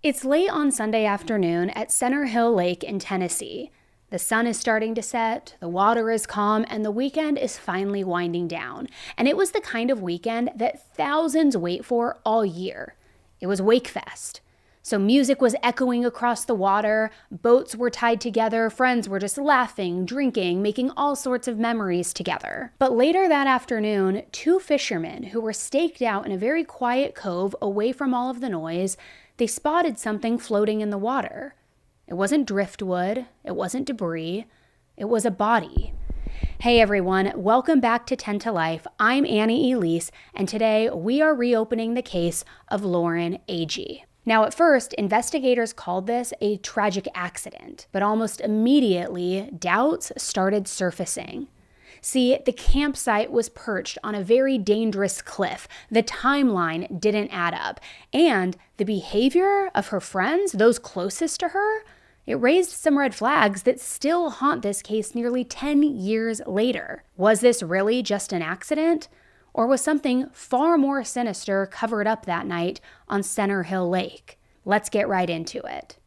It's late on Sunday afternoon at Center Hill Lake in Tennessee. The sun is starting to set, the water is calm, and the weekend is finally winding down. And it was the kind of weekend that thousands wait for all year. It was WakeFest. So music was echoing across the water, boats were tied together, friends were just laughing, drinking, making all sorts of memories together. But later that afternoon, two fishermen who were staked out in a very quiet cove away from all of the noise, they spotted something floating in the water. It wasn't driftwood, it wasn't debris, it was a body. Hey everyone, welcome back to 10 to Life. I'm Annie Elise, and today we are reopening the case of Lauren Agee. Now at first, investigators called this a tragic accident, but almost immediately, doubts started surfacing. See, the campsite was perched on a very dangerous cliff. The timeline didn't add up. And the behavior of her friends, those closest to her, it raised some red flags that still haunt this case nearly 10 years later. Was this really just an accident? Or was something far more sinister covered up that night on Center Hill Lake? Let's get right into it.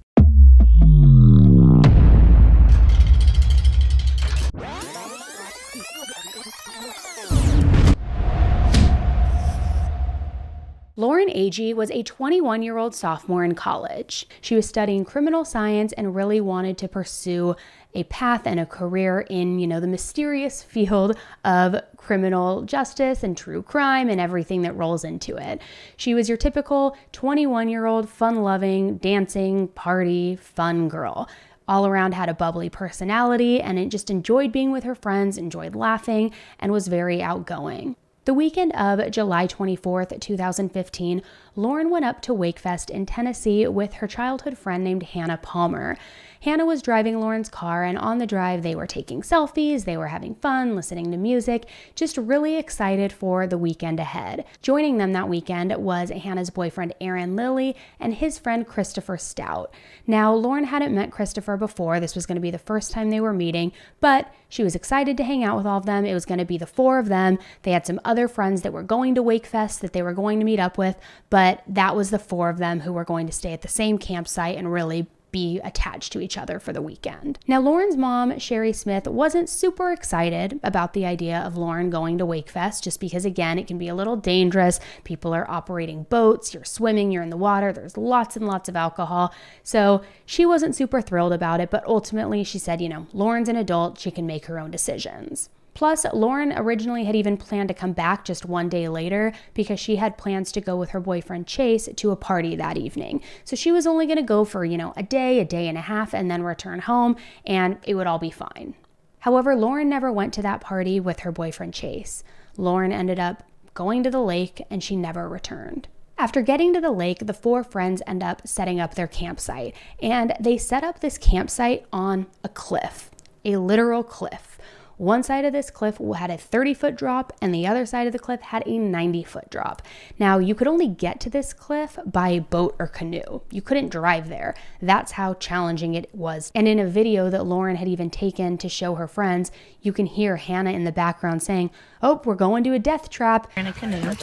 Lauren Agee was a 21-year-old sophomore in college. She was studying criminal science and really wanted to pursue a path and a career in, the mysterious field of criminal justice and true crime and everything that rolls into it. She was your typical 21-year-old, fun-loving, dancing, party, fun girl. All around had a bubbly personality and it just enjoyed being with her friends, enjoyed laughing, and was very outgoing. The weekend of July 24th, 2015, Lauren went up to WakeFest in Tennessee with her childhood friend named Hannah Palmer. Hannah was driving Lauren's car, and on the drive, they were taking selfies, they were having fun, listening to music, just really excited for the weekend ahead. Joining them that weekend was Hannah's boyfriend, Aaron Lilly, and his friend, Christopher Stout. Now, Lauren hadn't met Christopher before. This was going to be the first time they were meeting, but she was excited to hang out with all of them. It was going to be the four of them. They had some other friends that were going to WakeFest that they were going to meet up with, but that was the four of them who were going to stay at the same campsite and really be attached to each other for the weekend. Now, Lauren's mom, Sherry Smith, wasn't super excited about the idea of Lauren going to WakeFest just because, again, it can be a little dangerous. People are operating boats, you're swimming, you're in the water, there's lots and lots of alcohol. So she wasn't super thrilled about it, but ultimately she said, Lauren's an adult, she can make her own decisions. Plus, Lauren originally had even planned to come back just one day later because she had plans to go with her boyfriend Chase to a party that evening. So she was only going to go for, a day and a half, and then return home, and it would all be fine. However, Lauren never went to that party with her boyfriend Chase. Lauren ended up going to the lake, and she never returned. After getting to the lake, the four friends end up setting up their campsite, and they set up this campsite on a cliff, a literal cliff. One side of this cliff had a 30-foot drop and the other side of the cliff had a 90-foot drop. Now, you could only get to this cliff by boat or canoe. You couldn't drive there. That's how challenging it was. And in a video that Lauren had even taken to show her friends, you can hear Hannah in the background saying, "Oh, we're going to a death trap." In a canoe.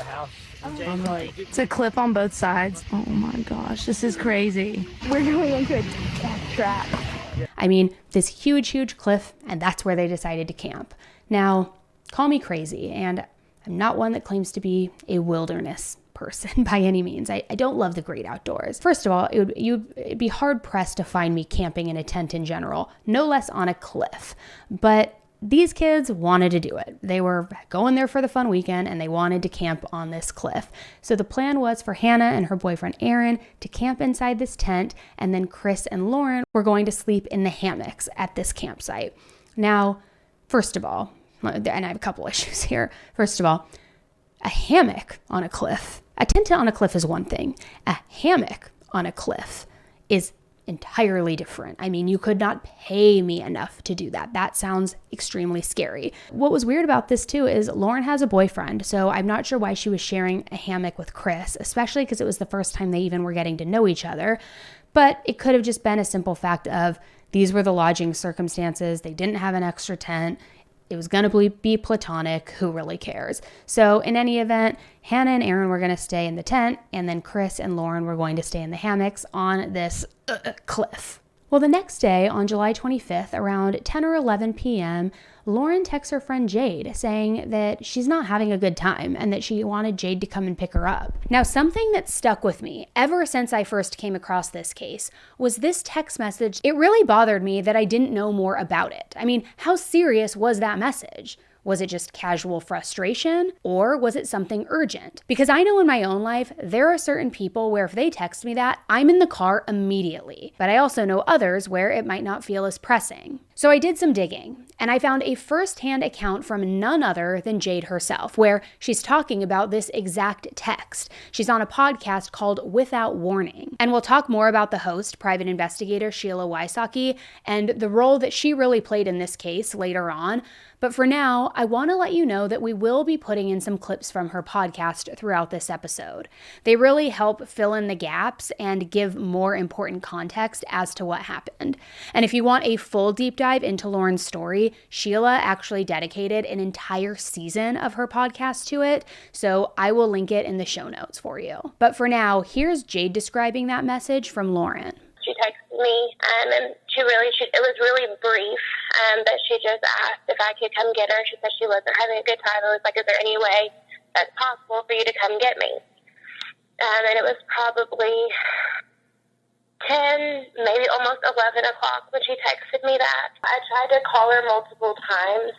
It's a cliff on both sides. Oh my gosh, this is crazy. We're going into a death trap. I mean, this huge cliff, and that's where they decided to camp. Now, call me crazy, and I'm not one that claims to be a wilderness person by any means. I don't love the great outdoors. First of all, it'd be hard-pressed to find me camping in a tent in general, no less on a cliff. But these kids wanted to do it. They were going there for the fun weekend and they wanted to camp on this cliff. So the plan was for Hannah and her boyfriend Aaron to camp inside this tent, and then Chris and Lauren were going to sleep in the hammocks at this campsite. Now, first of all, and I have a couple issues here. First of all, a hammock on a cliff. A tent on a cliff is one thing. A hammock on a cliff is entirely different. I mean, you could not pay me enough to do that. That sounds extremely scary. What was weird about this too is Lauren has a boyfriend, so I'm not sure why she was sharing a hammock with Chris, especially because it was the first time they even were getting to know each other. But it could have just been a simple fact of these were the lodging circumstances. They didn't have an extra tent. It was going to be platonic. Who really cares? So in any event, Hannah and Aaron were going to stay in the tent, and then Chris and Lauren were going to stay in the hammocks on this cliff. Well, the next day, on July 25th, around 10 or 11 p.m., Lauren texts her friend Jade saying that she's not having a good time and that she wanted Jade to come and pick her up. Now, something that stuck with me ever since I first came across this case was this text message. It really bothered me that I didn't know more about it. I mean, how serious was that message? Was it just casual frustration, or was it something urgent? Because I know in my own life, there are certain people where if they text me that, I'm in the car immediately. But I also know others where it might not feel as pressing. So I did some digging, and I found a first-hand account from none other than Jade herself, where she's talking about this exact text. She's on a podcast called Without Warning. And we'll talk more about the host, Private Investigator Sheila Wysocki, and the role that she really played in this case later on. But for now, I want to let you know that we will be putting in some clips from her podcast throughout this episode. They really help fill in the gaps and give more important context as to what happened. And if you want a full deep dive into Lauren's story, Sheila actually dedicated an entire season of her podcast to it, so I will link it in the show notes for you. But for now, here's Jade describing that message from Lauren. She texted me, and it was really brief, but she just asked if I could come get her. She said she wasn't having a good time. I was like, is there any way that's possible for you to come get me? And it was probably 10, maybe almost 11 o'clock when she texted me that. I tried to call her multiple times,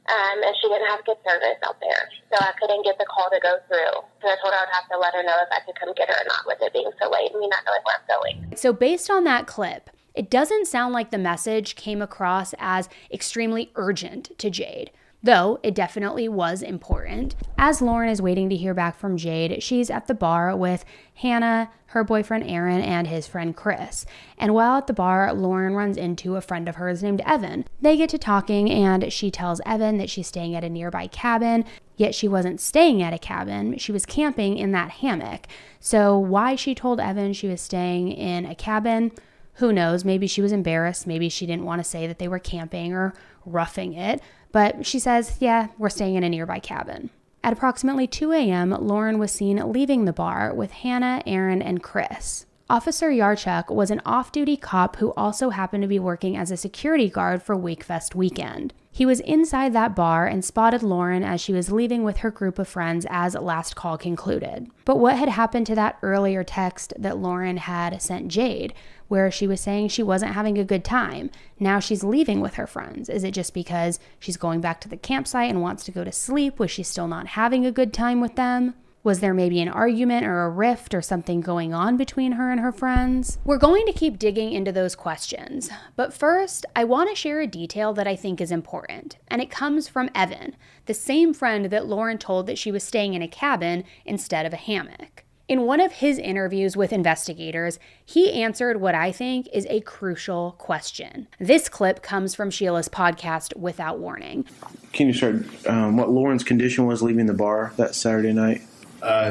and she didn't have good service out there, so I couldn't get the call to go through. So I told her I'd have to let her know if I could come get her or not, with it being so late and me not knowing where I'm going. So based on that clip, it doesn't sound like the message came across as extremely urgent to Jade, though it definitely was important. As Lauren is waiting to hear back from Jade, she's at the bar with Hannah, her boyfriend Aaron, and his friend Chris. And while at the bar, Lauren runs into a friend of hers named Evan. They get to talking, and she tells Evan that she's staying at a nearby cabin, yet she wasn't staying at a cabin. She was camping in that hammock. So why she told Evan she was staying in a cabin, who knows? Maybe she was embarrassed. Maybe she didn't want to say that they were camping or roughing it. But she says, yeah, we're staying in a nearby cabin. At approximately 2 a.m., Lauren was seen leaving the bar with Hannah, Aaron, and Chris. Officer Yarchuk was an off-duty cop who also happened to be working as a security guard for WakeFest weekend. He was inside that bar and spotted Lauren as she was leaving with her group of friends as last call concluded. But what had happened to that earlier text that Lauren had sent Jade, where she was saying she wasn't having a good time? Now she's leaving with her friends. Is it just because she's going back to the campsite and wants to go to sleep? Was she still not having a good time with them? Was there maybe an argument or a rift or something going on between her and her friends? We're going to keep digging into those questions. But first, I want to share a detail that I think is important. And it comes from Evan, the same friend that Lauren told that she was staying in a cabin instead of a hammock. In one of his interviews with investigators, he answered what I think is a crucial question. This clip comes from Sheila's podcast, Without Warning. Can you start what Lauren's condition was leaving the bar that Saturday night?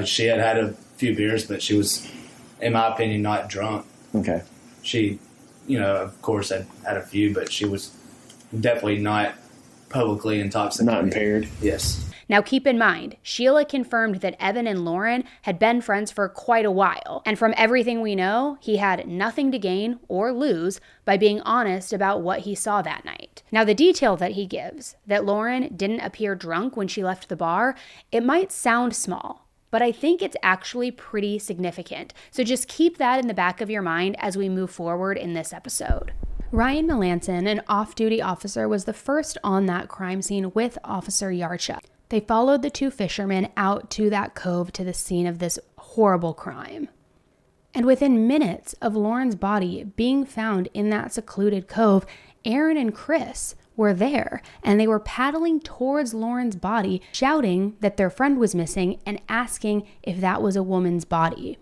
She had a few beers, but she was, in my opinion, not drunk. Okay. She, of course, had a few, but she was definitely not publicly intoxicated. Not impaired? Yes. Now keep in mind, Sheila confirmed that Evan and Lauren had been friends for quite a while, and from everything we know, he had nothing to gain or lose by being honest about what he saw that night. Now the detail that he gives, that Lauren didn't appear drunk when she left the bar, it might sound small, but I think it's actually pretty significant. So just keep that in the back of your mind as we move forward in this episode. Ryan Melanson, an off-duty officer, was the first on that crime scene with Officer Yarchuk. They followed the two fishermen out to that cove to the scene of this horrible crime. And within minutes of Lauren's body being found in that secluded cove, Aaron and Chris were there, and they were paddling towards Lauren's body, shouting that their friend was missing and asking if that was a woman's body.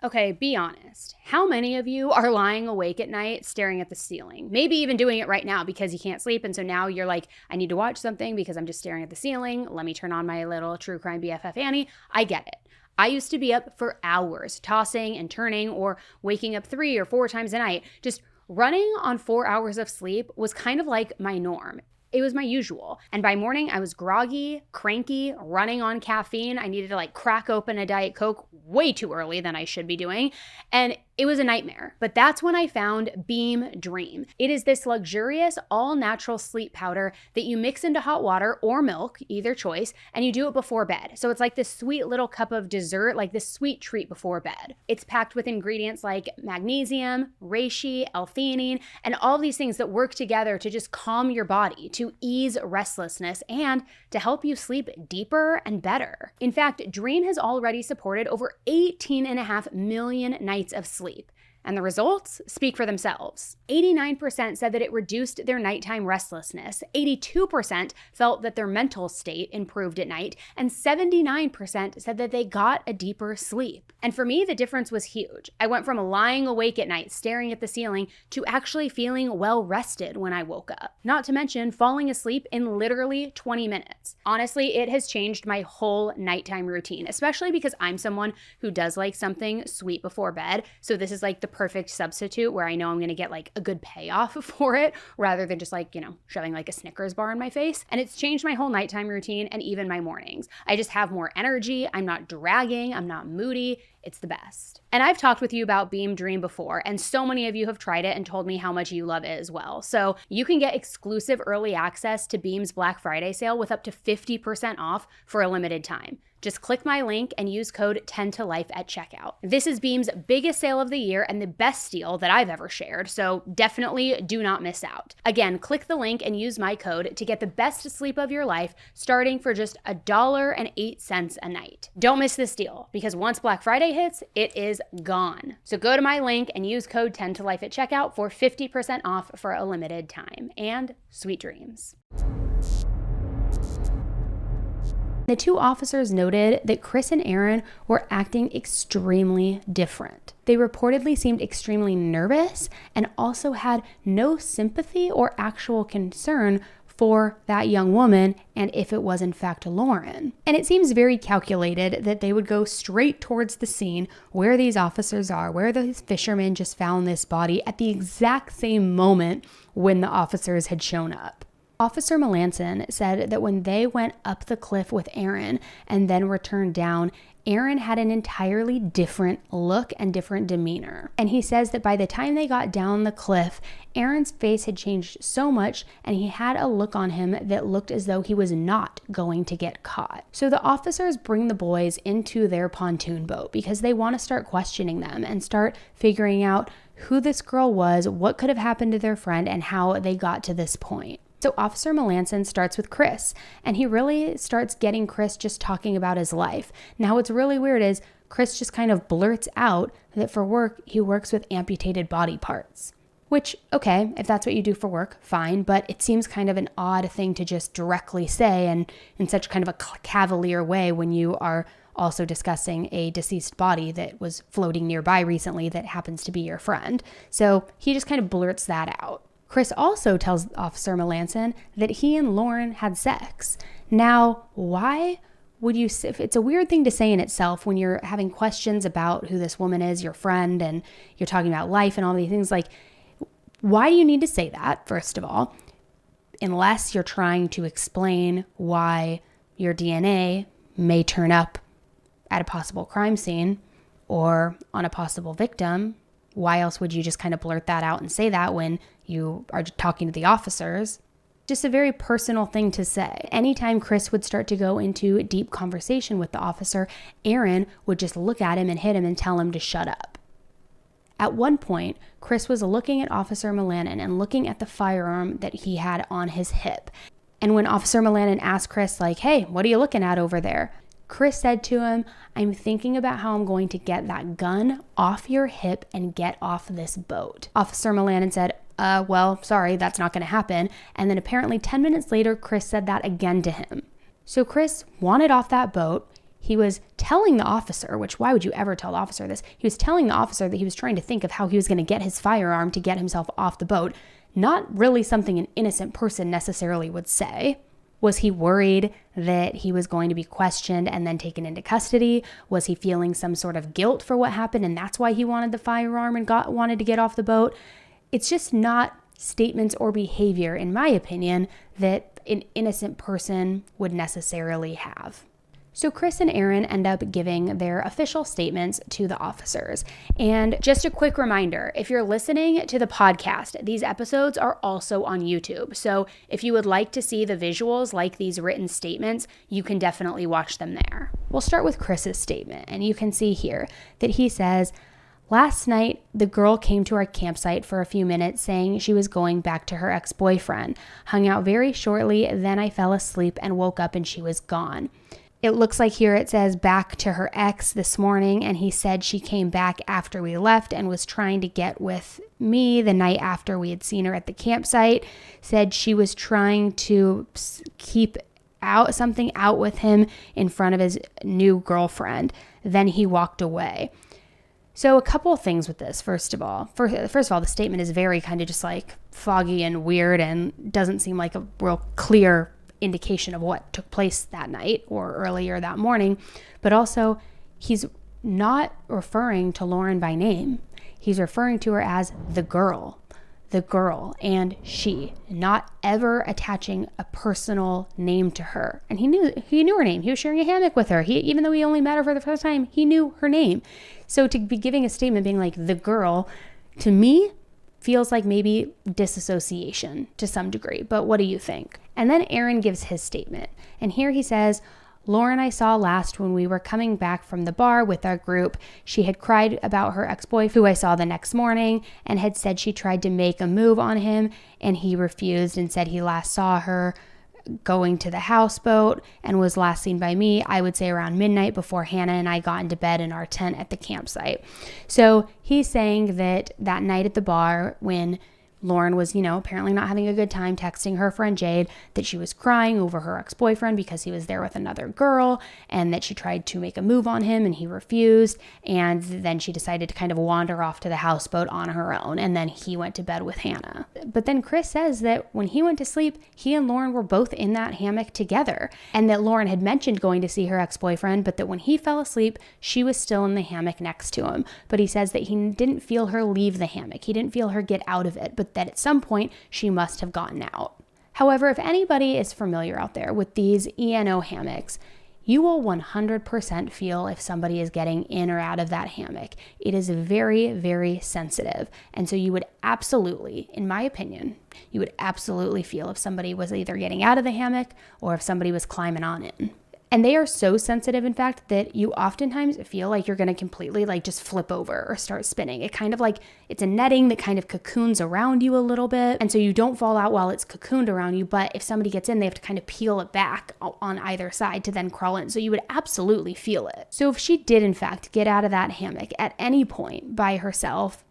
Okay, be honest. How many of you are lying awake at night staring at the ceiling? Maybe even doing it right now because you can't sleep, and so now you're like, I need to watch something because I'm just staring at the ceiling. Let me turn on my little true crime BFF Annie. I get it. I used to be up for hours, tossing and turning or waking up 3 or 4 times a night, just Running on 4 hours of sleep was kind of like my norm. It was my usual. And by morning, I was groggy, cranky, running on caffeine. I needed to like crack open a Diet Coke way too early than I should be doing. And it was a nightmare. But that's when I found Beam Dream. It is this luxurious, all-natural sleep powder that you mix into hot water or milk, either choice, and you do it before bed. So it's like this sweet little cup of dessert, like this sweet treat before bed. It's packed with ingredients like magnesium, reishi, L-theanine, and all these things that work together to just calm your body, to ease restlessness, and to help you sleep deeper and better. In fact, Dream has already supported over 18.5 million nights of sleep. And the results speak for themselves. 89% said that it reduced their nighttime restlessness, 82% felt that their mental state improved at night, and 79% said that they got a deeper sleep. And for me, the difference was huge. I went from lying awake at night, staring at the ceiling, to actually feeling well rested when I woke up. Not to mention falling asleep in literally 20 minutes. Honestly, it has changed my whole nighttime routine, especially because I'm someone who does like something sweet before bed. So this is like the perfect substitute where I know I'm going to get like a good payoff for it rather than just like, shoving like a Snickers bar in my face. And it's changed my whole nighttime routine and even my mornings. I just have more energy. I'm not dragging. I'm not moody. It's the best. And I've talked with you about Beam Dream before, and so many of you have tried it and told me how much you love it as well. So you can get exclusive early access to Beam's Black Friday sale with up to 50% off for a limited time. Just click my link and use code 10TOLIFE at checkout. This is Beam's biggest sale of the year and the best deal that I've ever shared, so definitely do not miss out. Again, click the link and use my code to get the best sleep of your life, starting for just $1.08 a night. Don't miss this deal, because once Black Friday hits, it is gone. So go to my link and use code 10TOLIFE at checkout for 50% off for a limited time. And sweet dreams. The two officers noted that Chris and Aaron were acting extremely different. They reportedly seemed extremely nervous and also had no sympathy or actual concern for that young woman and if it was in fact Lauren. And it seems very calculated that they would go straight towards the scene where these officers are, where these fishermen just found this body at the exact same moment when the officers had shown up. Officer Melanson said that when they went up the cliff with Aaron and then returned down, Aaron had an entirely different look and different demeanor. And he says that by the time they got down the cliff, Aaron's face had changed so much and he had a look on him that looked as though he was not going to get caught. So the officers bring the boys into their pontoon boat because they want to start questioning them and start figuring out who this girl was, what could have happened to their friend, and how they got to this point. So Officer Melanson starts with Chris, and he really starts getting Chris just talking about his life. Now what's really weird is Chris just kind of blurts out that for work, he works with amputated body parts. Which, okay, if that's what you do for work, fine, but it seems kind of an odd thing to just directly say and in such kind of a cavalier way when you are also discussing a deceased body that was floating nearby recently that happens to be your friend. So he just kind of blurts that out. Chris also tells Officer Melanson that he and Lauren had sex. Now, why would you, it's a weird thing to say in itself when you're having questions about who this woman is, your friend, and you're talking about life and all these things. Like, why do you need to say that, first of all, unless you're trying to explain why your DNA may turn up at a possible crime scene or on a possible victim? Why else would you just kind of blurt that out and say that when you are talking to the officers? Just a very personal thing to say. Anytime Chris would start to go into deep conversation with the officer, Aaron would just look at him and hit him and tell him to shut up. At one point, Chris was looking at Officer Melanson and looking at the firearm that he had on his hip. And when Officer Melanson asked Chris, like, hey, what are you looking at over there? Chris said to him, I'm thinking about how I'm going to get that gun off your hip and get off this boat. Officer Melanson said, well, sorry, that's not going to happen. And then apparently 10 minutes later, Chris said that again to him. So Chris wanted off that boat. He was telling the officer, which why would you ever tell the officer this? He was telling the officer that he was trying to think of how he was going to get his firearm to get himself off the boat. Not really something an innocent person necessarily would say. Was he worried that he was going to be questioned and then taken into custody? Was he feeling some sort of guilt for what happened and that's why he wanted the firearm and wanted to get off the boat? It's just not statements or behavior, in my opinion, that an innocent person would necessarily have. So Chris and Aaron end up giving their official statements to the officers. And just a quick reminder, if you're listening to the podcast, these episodes are also on YouTube. So if you would like to see the visuals like these written statements, you can definitely watch them there. We'll start with Chris's statement, and you can see here that he says, "Last night, the girl came to our campsite for a few minutes saying she was going back to her ex-boyfriend. Hung out very shortly, then I fell asleep and woke up and she was gone." It looks like here it says back to her ex this morning, and he said she came back after we left and was trying to get with me the night after we had seen her at the campsite. Said she was trying to keep something out with him in front of his new girlfriend. Then he walked away. So a couple of things with this, first of all. First of all, the statement is very kind of just like foggy and weird and doesn't seem like a real clear indication of what took place that night or earlier that morning. But also, he's not referring to Lauren by name. He's referring to her as the girl and she, not ever attaching a personal name to her. And he knew her name. He was sharing a hammock with her. Even though he only met her for the first time, he knew her name. So to be giving a statement being like the girl, to me, feels like maybe disassociation to some degree. But what do you think? And then Aaron gives his statement. And here he says, "Lauren I saw last when we were coming back from the bar with our group. She had cried about her ex-boyfriend, who I saw the next morning, and had said she tried to make a move on him, and he refused and said he last saw her going to the houseboat and was last seen by me, I would say around midnight, before Hannah and I got into bed in our tent at the campsite." So he's saying that night at the bar when Lauren was, apparently not having a good time texting her friend Jade, that she was crying over her ex-boyfriend because he was there with another girl, and that she tried to make a move on him and he refused. And then she decided to kind of wander off to the houseboat on her own. And then he went to bed with Hannah. But then Chris says that when he went to sleep, he and Lauren were both in that hammock together, and that Lauren had mentioned going to see her ex-boyfriend, but that when he fell asleep, she was still in the hammock next to him. But he says that he didn't feel her leave the hammock. He didn't feel her get out of it, but that at some point she must have gotten out. However, if anybody is familiar out there with these ENO hammocks, you will 100% feel if somebody is getting in or out of that hammock. It is very, very sensitive. And so you would absolutely, in my opinion, you would absolutely feel if somebody was either getting out of the hammock or if somebody was climbing on in. And they are so sensitive, in fact, that you oftentimes feel like you're going to completely just flip over or start spinning. It kind of it's a netting that kind of cocoons around you a little bit. And so you don't fall out while it's cocooned around you. But if somebody gets in, they have to kind of peel it back on either side to then crawl in. So you would absolutely feel it. So if she did, in fact, get out of that hammock at any point by herself,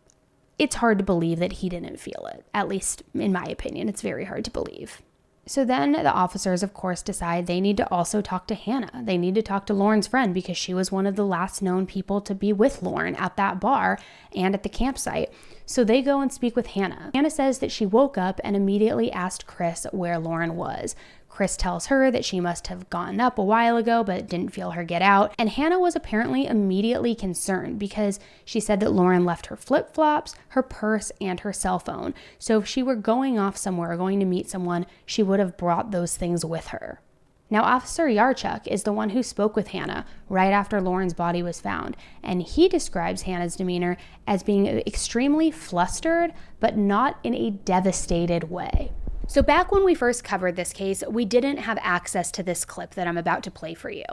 it's hard to believe that he didn't feel it. At least in my opinion, it's very hard to believe. So then the officers, of course, decide they need to also talk to Hannah. They need to talk to Lauren's friend because she was one of the last known people to be with Lauren at that bar and at the campsite. So they go and speak with Hannah. Hannah says that she woke up and immediately asked Chris where Lauren was. Chris tells her that she must have gotten up a while ago but didn't feel her get out. And Hannah was apparently immediately concerned because she said that Lauren left her flip-flops, her purse, and her cell phone. So if she were going off somewhere or going to meet someone, she would have brought those things with her. Now, Officer Yarchuk is the one who spoke with Hannah right after Lauren's body was found, and he describes Hannah's demeanor as being extremely flustered, but not in a devastated way. So back when we first covered this case, we didn't have access to this clip that I'm about to play for you.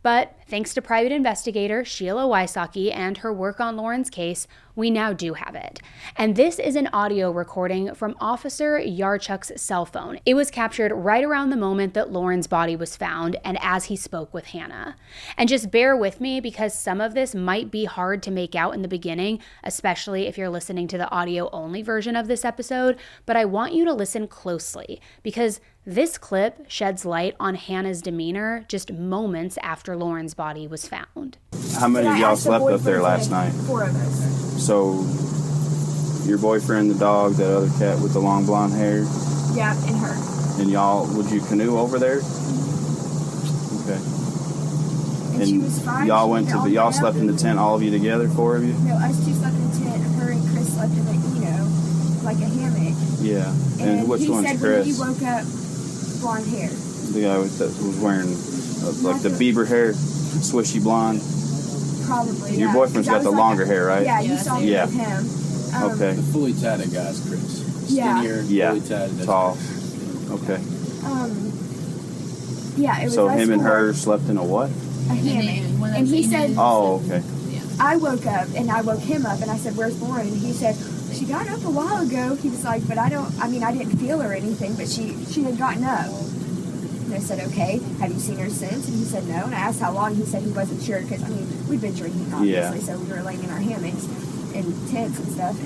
But thanks to Private Investigator Sheila Wysocki and her work on Lauren's case, we now do have it. And this is an audio recording from Officer Yarchuk's cell phone. It was captured right around the moment that Lauren's body was found and as he spoke with Hannah. And just bear with me because some of this might be hard to make out in the beginning, especially if you're listening to the audio-only version of this episode, but I want you to listen closely because this clip sheds light on Hannah's demeanor just moments after Lauren's body was found. How many of y'all slept up there last night? 4 of us. So, your boyfriend, the dog, that other cat with the long blonde hair, Yeah, and her. and y'all, would you canoe over there? Okay. And she was fine. Y'all She went to all the, y'all got up. slept in the tent, all of you together, 4 of you? No, us 2 slept in the tent, and her and Chris slept in the, like a hammock. Yeah. And which he one's said Chris? when he woke up, blonde hair. The guy that was wearing like the Bieber hair, swishy blonde. Probably. Your boyfriend's got the longer hair, right? Yeah, you saw me with him. Okay. The fully tatted guy's Chris. Yeah. Skinnier, Yeah. fully tatted. That's Tall. Chris. Okay. Yeah, it was So us him and four. her slept in a what? A hammock. And he said, Oh, okay. I woke up and I woke him up and I said, where's Lauren? And he said, she got up a while ago. He was like, but I didn't feel her or anything, but she had gotten up. And I said, okay, have you seen her since? And he said, no. And I asked how long. He said he wasn't sure because, we'd been drinking, obviously, so we were laying in our hammocks and tents and stuff.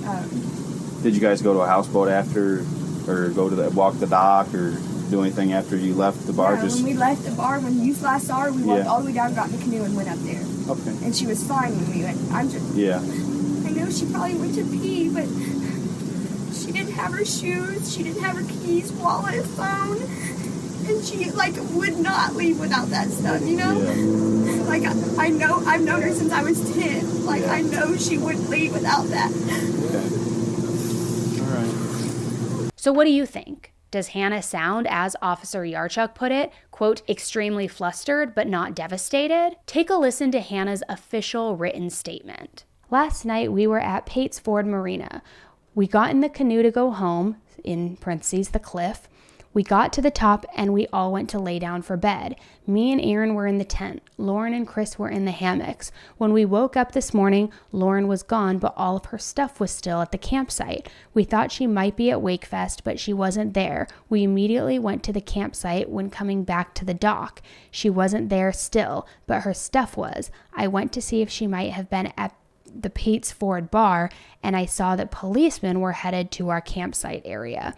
And Did you guys go to a houseboat after, or walk the dock, or do anything after you left the bar? when we left the bar, when you last saw her, we walked all the way down, got in the canoe, and went up there. Okay. And she was fine when we went. I know she probably went to pee, but she didn't have her shoes, she didn't have her keys, wallet, phone, and she would not leave without that stuff, Yeah. I know, I've known her since I was 10. I know she wouldn't leave without that. Okay. All right. So what do you think? Does Hannah sound, as Officer Yarchuk put it, quote, extremely flustered but not devastated? Take a listen to Hannah's official written statement. Last night we were at Pate's Ford Marina. We got in the canoe to go home, in parentheses, the cliff. We got to the top and we all went to lay down for bed. Me and Aaron were in the tent. Lauren and Chris were in the hammocks. When we woke up this morning, Lauren was gone, but all of her stuff was still at the campsite. We thought she might be at WakeFest, but she wasn't there. We immediately went to the campsite when coming back to the dock. She wasn't there still, but her stuff was. I went to see if she might have been at the Pate's Ford bar, and I saw that policemen were headed to our campsite area.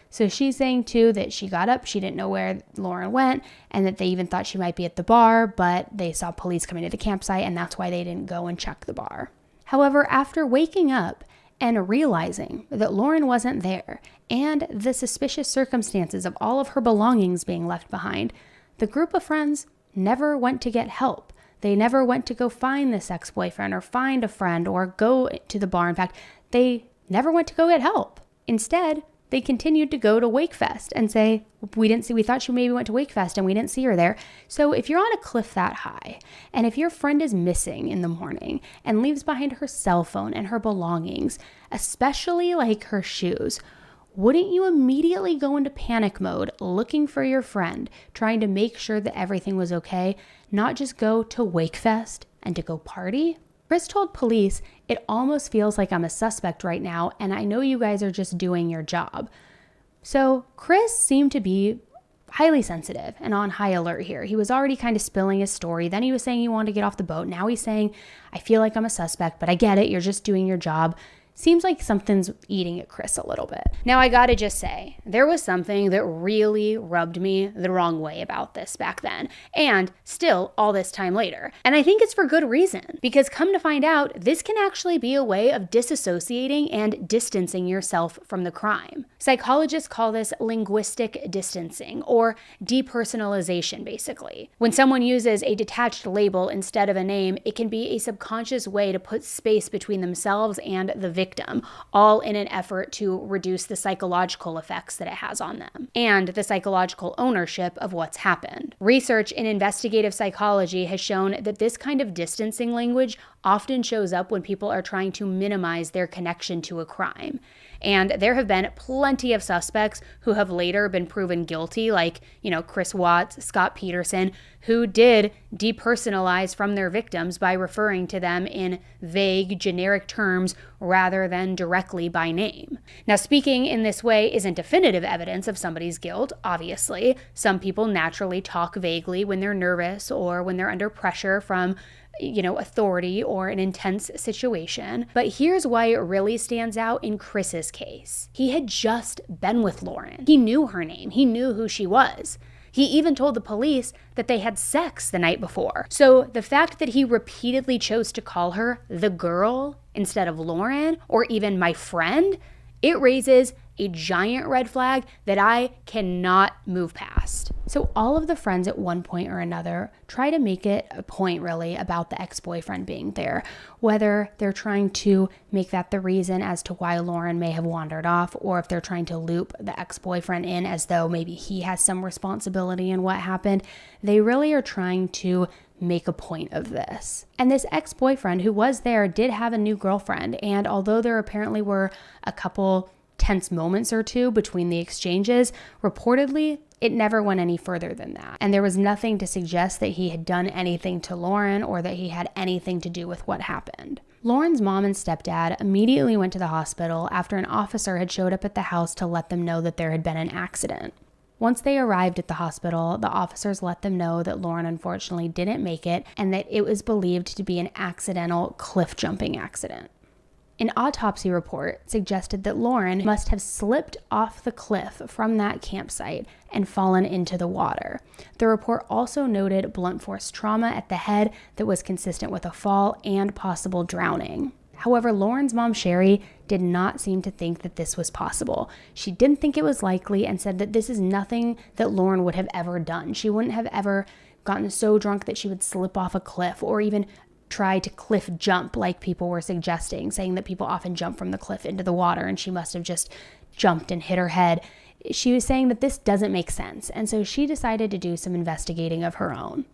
So she's saying, too, that she got up, she didn't know where Lauren went, and that they even thought she might be at the bar, but they saw police coming to the campsite, and that's why they didn't go and check the bar. However, after waking up and realizing that Lauren wasn't there, and the suspicious circumstances of all of her belongings being left behind, the group of friends never went to get help. They never went to go find this ex-boyfriend or find a friend or go to the bar. In fact, they never went to go get help. Instead, they continued to go to WakeFest and say, we thought she maybe went to WakeFest and we didn't see her there. So if you're on a cliff that high, and if your friend is missing in the morning and leaves behind her cell phone and her belongings, especially like her shoes, wouldn't you immediately go into panic mode looking for your friend, trying to make sure that everything was okay, not just go to WakeFest and to go party? Chris told police, "It almost feels like I'm a suspect right now, and I know you guys are just doing your job." So Chris seemed to be highly sensitive and on high alert here. He was already kind of spilling his story. Then he was saying he wanted to get off the boat. Now he's saying, "I feel like I'm a suspect, but I get it. You're just doing your job." Seems like something's eating at Chris a little bit. Now, I gotta just say, there was something that really rubbed me the wrong way about this back then, and still all this time later. And I think it's for good reason, because come to find out, this can actually be a way of disassociating and distancing yourself from the crime. Psychologists call this linguistic distancing, or depersonalization, basically. When someone uses a detached label instead of a name, it can be a subconscious way to put space between themselves and the victim, all in an effort to reduce the psychological effects that it has on them and the psychological ownership of what's happened. Research in investigative psychology has shown that this kind of distancing language often shows up when people are trying to minimize their connection to a crime. And there have been plenty of suspects who have later been proven guilty, like, Chris Watts, Scott Peterson, who did depersonalize from their victims by referring to them in vague, generic terms rather than directly by name. Now, speaking in this way isn't definitive evidence of somebody's guilt, obviously. Some people naturally talk vaguely when they're nervous or when they're under pressure from authority or an intense situation. But here's why it really stands out in Chris's case. He had just been with Lauren. He knew her name. He knew who she was. He even told the police that they had sex the night before. So the fact that he repeatedly chose to call her the girl instead of Lauren, or even my friend, It raises a giant red flag that I cannot move past. So all of the friends at one point or another try to make it a point really about the ex-boyfriend being there, whether they're trying to make that the reason as to why Lauren may have wandered off, or if they're trying to loop the ex-boyfriend in as though maybe he has some responsibility in what happened. They really are trying to make a point of this. And this ex-boyfriend who was there did have a new girlfriend, and although there apparently were a couple tense moments or two between the exchanges, reportedly it never went any further than that. And there was nothing to suggest that he had done anything to Lauren or that he had anything to do with what happened. Lauren's mom and stepdad immediately went to the hospital after an officer had showed up at the house to let them know that there had been an accident. Once they arrived at the hospital, the officers let them know that Lauren unfortunately didn't make it and that it was believed to be an accidental cliff jumping accident. An autopsy report suggested that Lauren must have slipped off the cliff from that campsite and fallen into the water. The report also noted blunt force trauma at the head that was consistent with a fall and possible drowning. However, Lauren's mom, Sherry, did not seem to think that this was possible. She didn't think it was likely and said that this is nothing that Lauren would have ever done. She wouldn't have ever gotten so drunk that she would slip off a cliff or even try to cliff jump like people were suggesting, saying that people often jump from the cliff into the water and she must have just jumped and hit her head. She was saying that this doesn't make sense, and so she decided to do some investigating of her own.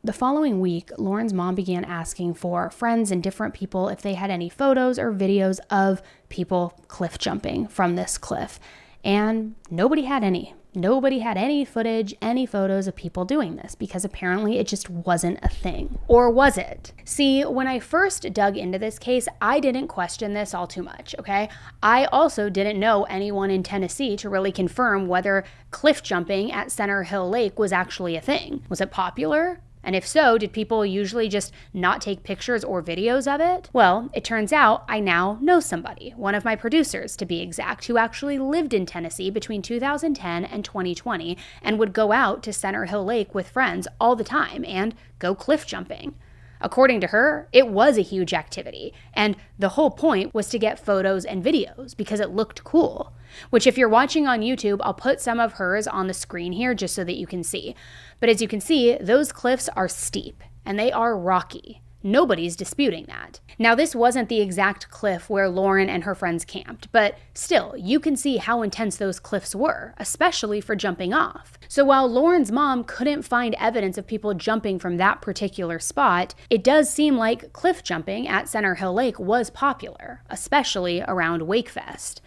The following week, Lauren's mom began asking for friends and different people if they had any photos or videos of people cliff jumping from this cliff, and nobody had any. Nobody had any footage, any photos of people doing this because apparently it just wasn't a thing. Or was it? See, when I first dug into this case, I didn't question this all too much, okay? I also didn't know anyone in Tennessee to really confirm whether cliff jumping at Center Hill Lake was actually a thing. Was it popular? And if so, did people usually just not take pictures or videos of it? Well, it turns out I now know somebody, one of my producers to be exact, who actually lived in Tennessee between 2010 and 2020 and would go out to Center Hill Lake with friends all the time and go cliff jumping. According to her, it was a huge activity, and the whole point was to get photos and videos because it looked cool. Which, if you're watching on YouTube, I'll put some of hers on the screen here just so that you can see. But as you can see, those cliffs are steep and they are rocky. Nobody's disputing that. Now, this wasn't the exact cliff where Lauren and her friends camped, but still, you can see how intense those cliffs were, especially for jumping off. So while Lauren's mom couldn't find evidence of people jumping from that particular spot, it does seem like cliff jumping at Center Hill Lake was popular, especially around WakeFest.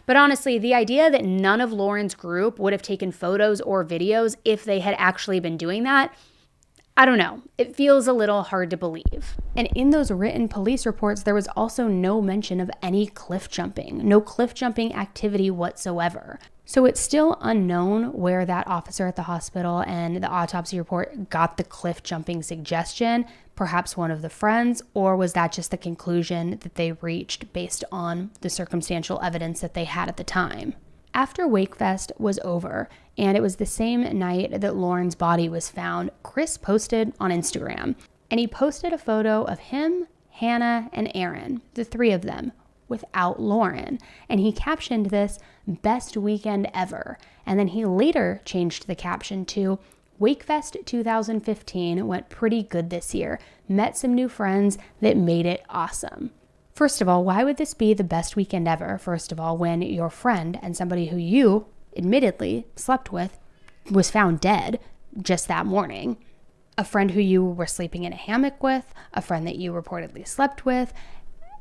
But honestly, the idea that none of Lauren's group would have taken photos or videos if they had actually been doing that, I don't know. It feels a little hard to believe. And in those written police reports, there was also no mention of any cliff jumping, no cliff jumping activity whatsoever. So it's still unknown where that officer at the hospital and the autopsy report got the cliff jumping suggestion, perhaps one of the friends, or was that just the conclusion that they reached based on the circumstantial evidence that they had at the time? After WakeFest was over, and it was the same night that Lauren's body was found, Chris posted on Instagram, and he posted a photo of him, Hannah, and Aaron, the three of them, without Lauren, and he captioned this, "Best weekend ever," and then he later changed the caption to, "WakeFest 2015 went pretty good this year, met some new friends that made it awesome." First of all, why would this be the best weekend ever? First of all, when your friend and somebody who you admittedly slept with was found dead just that morning. A friend who you were sleeping in a hammock with, a friend that you reportedly slept with,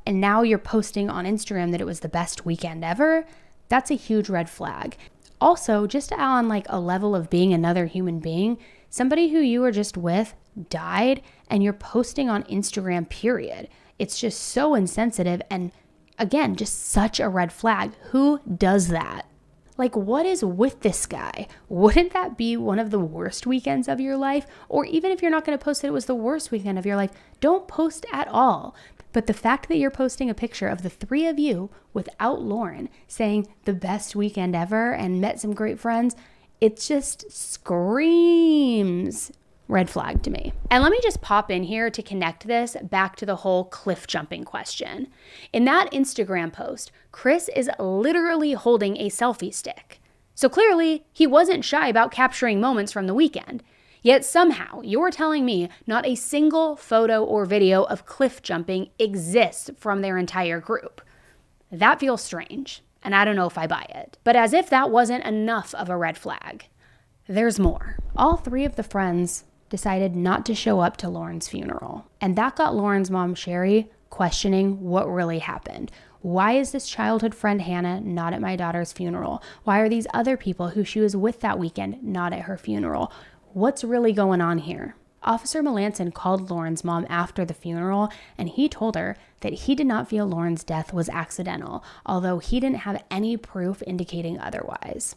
and now you're posting on Instagram that it was the best weekend ever. That's a huge red flag. Also, just on like a level of being another human being, somebody who you were just with died and you're posting on Instagram, period. It's just so insensitive and, again, just such a red flag. Who does that? Like, what is with this guy? Wouldn't that be one of the worst weekends of your life? Or even if you're not going to post that it was the worst weekend of your life, don't post at all. But the fact that you're posting a picture of the three of you without Lauren saying the best weekend ever and met some great friends, it just screams red flag to me. And let me just pop in here to connect this back to the whole cliff jumping question. In that Instagram post, Chris is literally holding a selfie stick. So clearly, he wasn't shy about capturing moments from the weekend. Yet somehow, you're telling me not a single photo or video of cliff jumping exists from their entire group. That feels strange, and I don't know if I buy it. But as if that wasn't enough of a red flag, there's more. All three of the friends decided not to show up to Lauren's funeral. And that got Lauren's mom, Sherry, questioning what really happened. Why is this childhood friend Hannah not at my daughter's funeral? Why are these other people who she was with that weekend not at her funeral? What's really going on here? Officer Melanson called Lauren's mom after the funeral, and he told her that he did not feel Lauren's death was accidental, although he didn't have any proof indicating otherwise.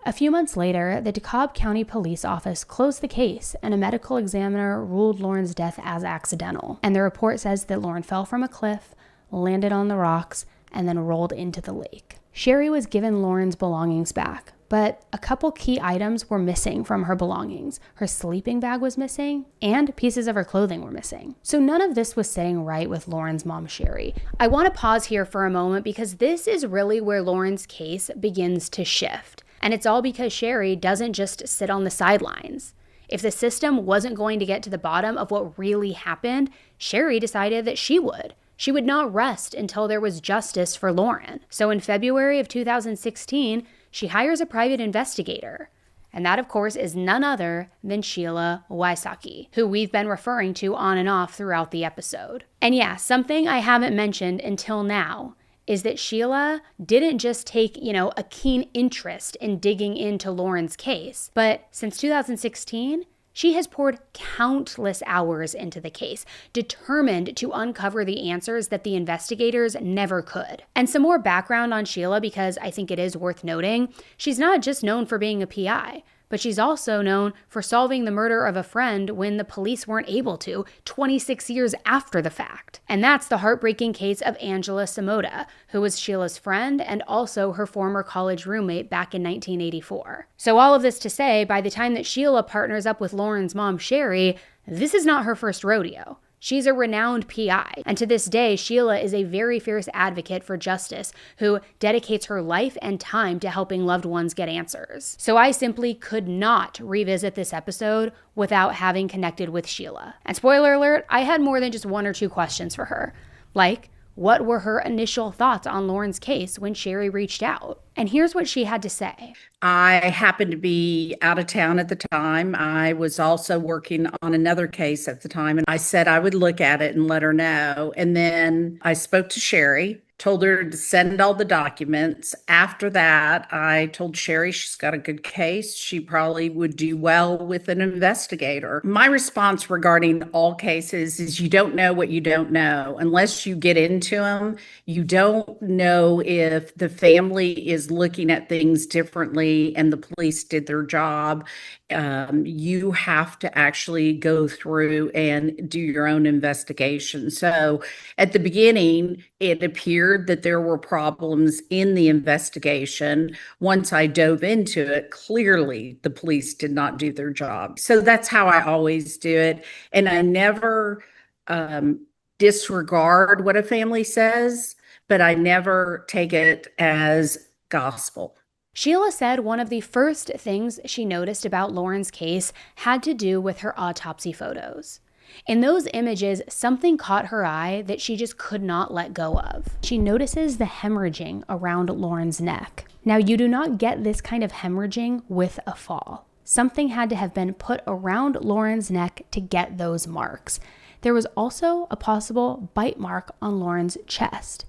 A few months later, the DeKalb County Police Office closed the case, and a medical examiner ruled Lauren's death as accidental. And the report says that Lauren fell from a cliff, landed on the rocks, and then rolled into the lake. Sherry was given Lauren's belongings back, but a couple key items were missing from her belongings. Her sleeping bag was missing, and pieces of her clothing were missing. So none of this was sitting right with Lauren's mom, Sherry. I want to pause here for a moment because this is really where Lauren's case begins to shift. And it's all because Sherry doesn't just sit on the sidelines. If the system wasn't going to get to the bottom of what really happened, Sherry decided that she would. She would not rest until there was justice for Lauren. So in February of 2016, she hires a private investigator. And that, of course, is none other than Sheila Wysocki, who we've been referring to on and off throughout the episode. And yeah, something I haven't mentioned until now is that Sheila didn't just take, a keen interest in digging into Lauren's case, but since 2016, she has poured countless hours into the case, determined to uncover the answers that the investigators never could. And some more background on Sheila, because I think it is worth noting, she's not just known for being a PI, but she's also known for solving the murder of a friend when the police weren't able to, 26 years after the fact. And that's the heartbreaking case of Angela Samoda, who was Sheila's friend and also her former college roommate back in 1984. So all of this to say, by the time that Sheila partners up with Lauren's mom, Sherry, this is not her first rodeo. She's a renowned PI, and to this day, Sheila is a very fierce advocate for justice who dedicates her life and time to helping loved ones get answers. So I simply could not revisit this episode without having connected with Sheila. And spoiler alert, I had more than just one or two questions for her. Like, what were her initial thoughts on Lauren's case when Sherry reached out? And here's what she had to say. I happened to be out of town at the time. I was also working on another case at the time, and I said I would look at it and let her know. And then I spoke to Sherry, told her to send all the documents. After that, I told Sherry she's got a good case. She probably would do well with an investigator. My response regarding all cases is you don't know what you don't know. Unless you get into them, you don't know if the family is looking at things differently and the police did their job. You have to actually go through and do your own investigation. So at the beginning, it appeared that there were problems in the investigation. Once I dove into it, clearly the police did not do their job. So that's how I always do it. And I never disregard what a family says, but I never take it as gospel. Sheila said one of the first things she noticed about Lauren's case had to do with her autopsy photos. In those images, something caught her eye that she just could not let go of. She notices the hemorrhaging around Lauren's neck. Now, you do not get this kind of hemorrhaging with a fall. Something had to have been put around Lauren's neck to get those marks. There was also a possible bite mark on Lauren's chest.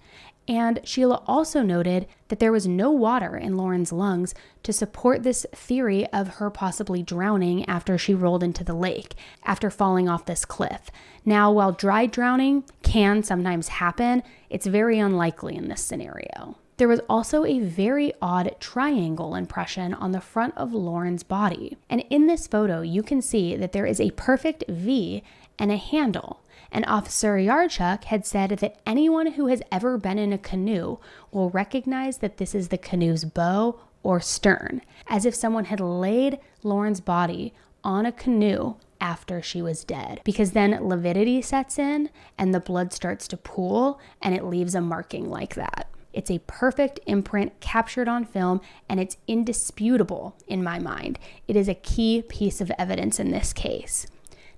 And Sheila also noted that there was no water in Lauren's lungs to support this theory of her possibly drowning after she rolled into the lake, after falling off this cliff. Now, while dry drowning can sometimes happen, it's very unlikely in this scenario. There was also a very odd triangle impression on the front of Lauren's body. And in this photo, you can see that there is a perfect V and a handle. And Officer Yarchuk had said that anyone who has ever been in a canoe will recognize that this is the canoe's bow or stern, as if someone had laid Lauren's body on a canoe after she was dead, because then lividity sets in and the blood starts to pool and it leaves a marking like that. It's a perfect imprint captured on film, and it's indisputable in my mind. It is a key piece of evidence in this case.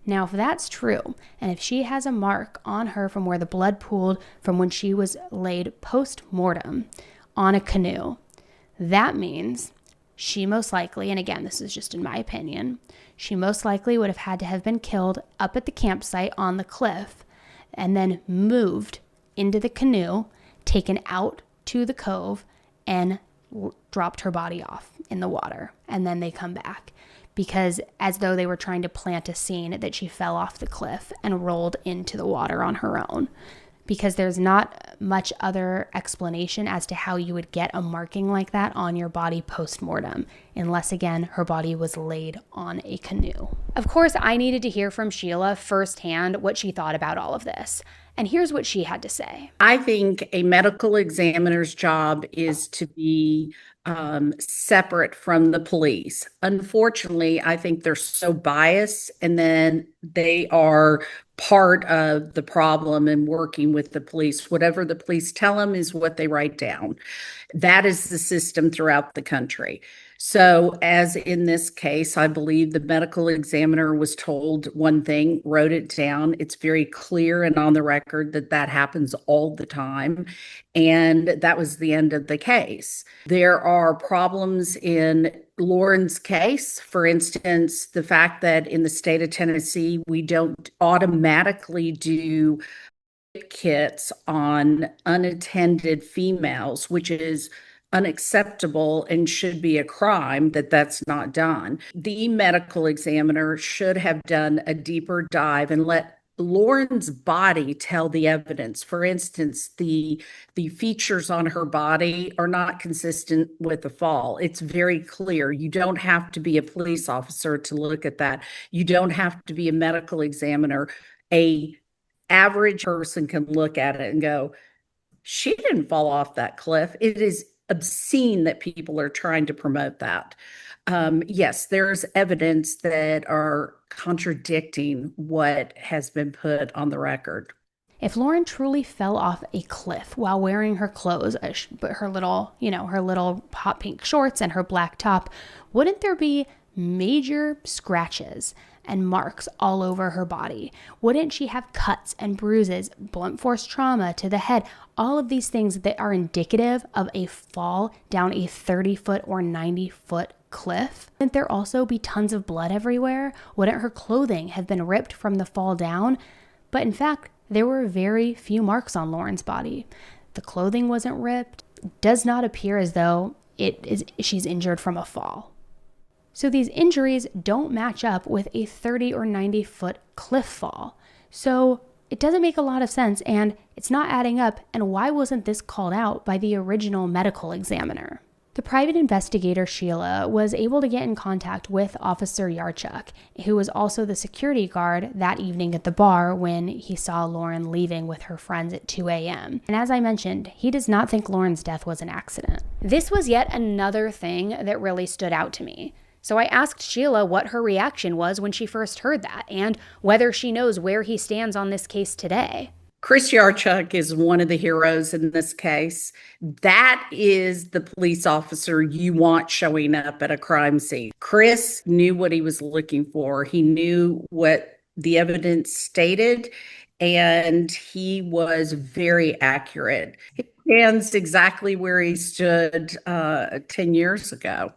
Now, if that's true, and if she has a mark on her from where the blood pooled from when she was laid post-mortem on a canoe, that means she most likely, and again, this is just in my opinion, she most likely would have had to have been killed up at the campsite on the cliff and then moved into the canoe, taken out to the cove, and dropped her body off in the water. And then they come back, because as though they were trying to plant a scene that she fell off the cliff and rolled into the water on her own. Because there's not much other explanation as to how you would get a marking like that on your body post-mortem, unless, again, her body was laid on a canoe. Of course, I needed to hear from Sheila firsthand what she thought about all of this. And here's what she had to say. I think a medical examiner's job is to be separate from the police. Unfortunately, I think they're so biased, and then they are part of the problem in working with the police. Whatever the police tell them is what they write down. That is the system throughout the country. So as in this case, I believe the medical examiner was told one thing, wrote it down. It's very clear and on the record that that happens all the time. And that was the end of the case. There are problems in Lauren's case. For instance, the fact that in the state of Tennessee, we don't automatically do kits on unattended females, which is unacceptable and should be a crime that's not done. The medical examiner should have done a deeper dive and let Lauren's body tell the evidence. For instance, the features on her body are not consistent with the fall. It's very clear. You don't have to be a police officer to look at that. You don't have to be a medical examiner. A average person can look at it and go, she didn't fall off that cliff. It is obscene that people are trying to promote that. Yes, there's evidence that are contradicting what has been put on the record. If Lauren truly fell off a cliff while wearing her clothes, her little hot pink shorts and her black top, wouldn't there be major scratches and marks all over her body? Wouldn't she have cuts and bruises, blunt force trauma to the head, all of these things that are indicative of a fall down a 30-foot or 90-foot cliff? Wouldn't there also be tons of blood everywhere? Wouldn't her clothing have been ripped from the fall down? But in fact, there were very few marks on Lauren's body. The clothing wasn't ripped. It does not appear as though she's injured from a fall. So these injuries don't match up with a 30 or 90 foot cliff fall. So it doesn't make a lot of sense, and it's not adding up. And why wasn't this called out by the original medical examiner? The private investigator Sheila was able to get in contact with Officer Yarchuk, who was also the security guard that evening at the bar when he saw Lauren leaving with her friends at 2 a.m. And as I mentioned, he does not think Lauren's death was an accident. This was yet another thing that really stood out to me. So I asked Sheila what her reaction was when she first heard that, and whether she knows where he stands on this case today. Chris Yarchuk is one of the heroes in this case. That is the police officer you want showing up at a crime scene. Chris knew what he was looking for. He knew what the evidence stated, and he was very accurate. He stands exactly where he stood 10 years ago.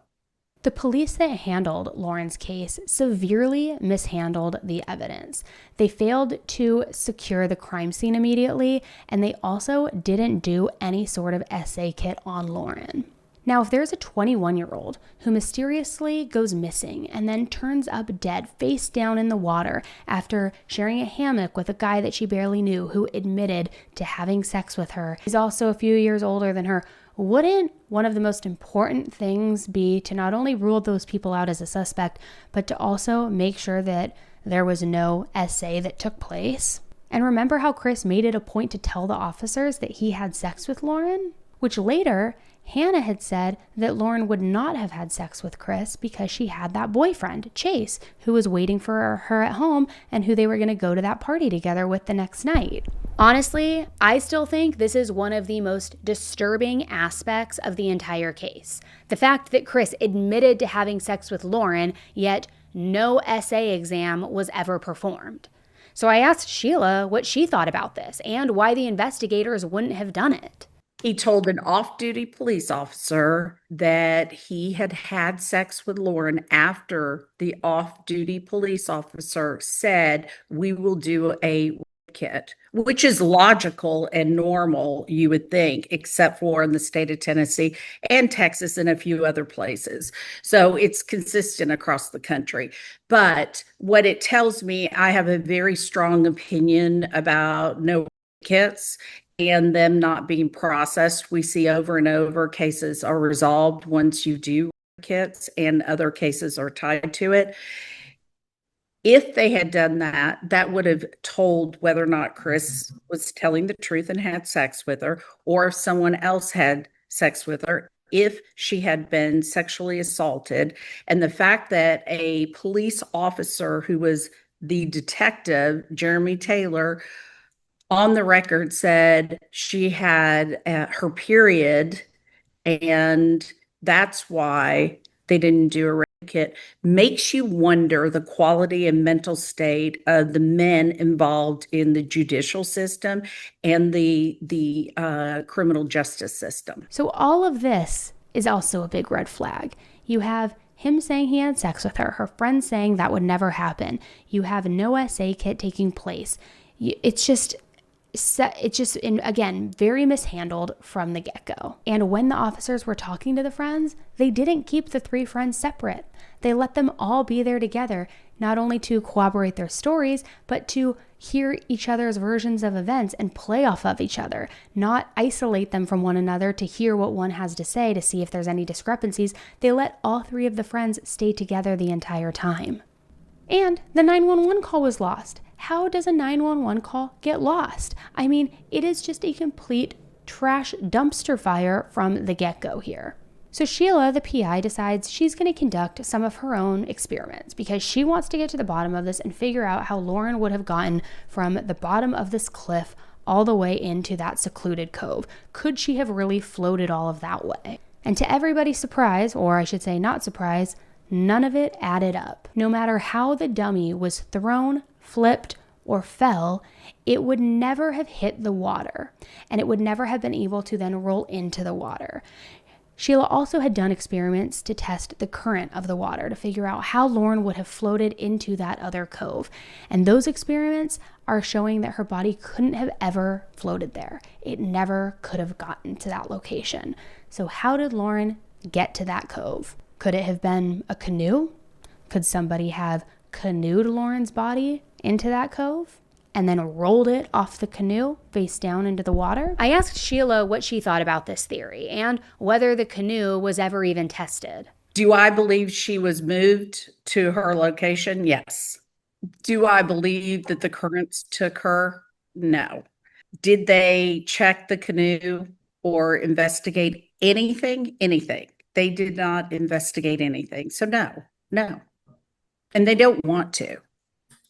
The police that handled Lauren's case severely mishandled the evidence. They failed to secure the crime scene immediately, and they also didn't do any sort of essay kit on Lauren. Now, if there's a 21-year-old who mysteriously goes missing and then turns up dead face down in the water after sharing a hammock with a guy that she barely knew who admitted to having sex with her, he's also a few years older than her, wouldn't one of the most important things be to not only rule those people out as a suspect, but to also make sure that there was no essay that took place? And remember how Chris made it a point to tell the officers that he had sex with Lauren? which later Hannah had said that Lauren would not have had sex with Chris because she had that boyfriend, Chase, who was waiting for her at home and who they were going to go to that party together with the next night. Honestly, I still think this is one of the most disturbing aspects of the entire case. The fact that Chris admitted to having sex with Lauren, yet no essay exam was ever performed. So I asked Sheila what she thought about this and why the investigators wouldn't have done it. He told an off-duty police officer that he had had sex with Lauren after the off-duty police officer said, "We will do a rape kit," which is logical and normal, you would think, except for in the state of Tennessee and Texas and a few other places. So it's consistent across the country. But what it tells me, I have a very strong opinion about no rape kits and them not being processed. We see over and over cases are resolved once you do kits, and other cases are tied to it. If they had done that, that would have told whether or not Chris was telling the truth and had sex with her, or if someone else had sex with her, if she had been sexually assaulted. And the fact that a police officer who was the detective, Jeremy Taylor, on the record said she had her period, and that's why they didn't do a rape kit, makes you wonder the quality and mental state of the men involved in the judicial system and the criminal justice system. So all of this is also a big red flag. You have him saying he had sex with her friends saying that would never happen. You have no essay kit taking place. It's just, again, very mishandled from the get-go. And when the officers were talking to the friends, they didn't keep the three friends separate. They let them all be there together, not only to corroborate their stories, but to hear each other's versions of events and play off of each other, not isolate them from one another to hear what one has to say to see if there's any discrepancies. They let all three of the friends stay together the entire time. And the 911 call was lost. How does a 911 call get lost? I mean, it is just a complete trash dumpster fire from the get-go here. So Sheila, the PI, decides she's going to conduct some of her own experiments because she wants to get to the bottom of this and figure out how Lauren would have gotten from the bottom of this cliff all the way into that secluded cove. Could she have really floated all of that way? And to everybody's surprise, or I should say not surprise, none of it added up. No matter how the dummy was thrown, flipped, or fell, it would never have hit the water, and it would never have been able to then roll into the water. Sheila also had done experiments to test the current of the water to figure out how Lauren would have floated into that other cove. And those experiments are showing that her body couldn't have ever floated there. It never could have gotten to that location. So how did Lauren get to that cove? Could it have been a canoe? Could somebody have canoed Lauren's body into that cove and then rolled it off the canoe face down into the water? I asked Sheila what she thought about this theory and whether the canoe was ever even tested. Do I believe she was moved to her location? Yes. Do I believe that the currents took her? No. Did they check the canoe or investigate anything? Anything. They did not investigate anything. So no. And they don't want to.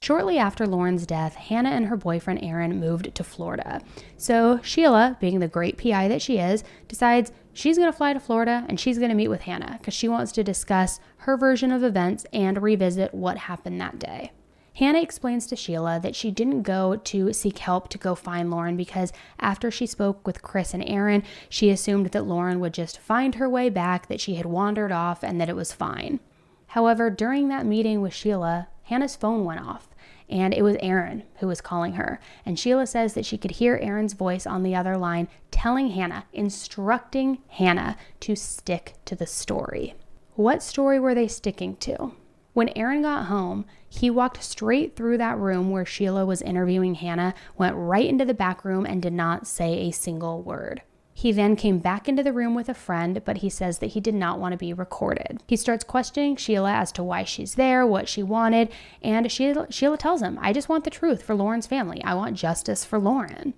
Shortly after Lauren's death, Hannah and her boyfriend Aaron moved to Florida. So Sheila, being the great PI that she is, decides she's going to fly to Florida and she's going to meet with Hannah because she wants to discuss her version of events and revisit what happened that day. Hannah explains to Sheila that she didn't go to seek help to go find Lauren because after she spoke with Chris and Aaron, she assumed that Lauren would just find her way back, that she had wandered off, and that it was fine. However, during that meeting with Sheila, Hannah's phone went off, and it was Aaron who was calling her. And Sheila says that she could hear Aaron's voice on the other line telling Hannah, instructing Hannah to stick to the story. What story were they sticking to? When Aaron got home, he walked straight through that room where Sheila was interviewing Hannah, went right into the back room, and did not say a single word. He then came back into the room with a friend, but he says that he did not want to be recorded. He starts questioning Sheila as to why she's there, what she wanted, and Sheila tells him, "I just want the truth for Lauren's family. I want justice for Lauren."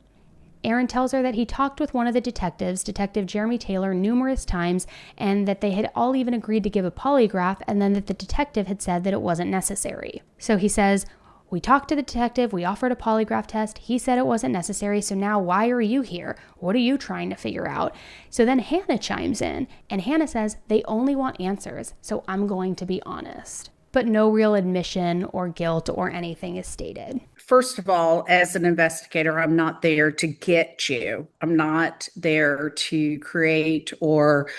Aaron tells her that he talked with one of the detectives, Detective Jeremy Taylor, numerous times, and that they had all even agreed to give a polygraph, and then that the detective had said that it wasn't necessary. So he says, we talked to the detective, we offered a polygraph test, he said it wasn't necessary, so now why are you here? What are you trying to figure out? So then Hannah chimes in, and Hannah says they only want answers, so I'm going to be honest. But no real admission or guilt or anything is stated. First of all, as an investigator, I'm not there to get you. I'm not there to create or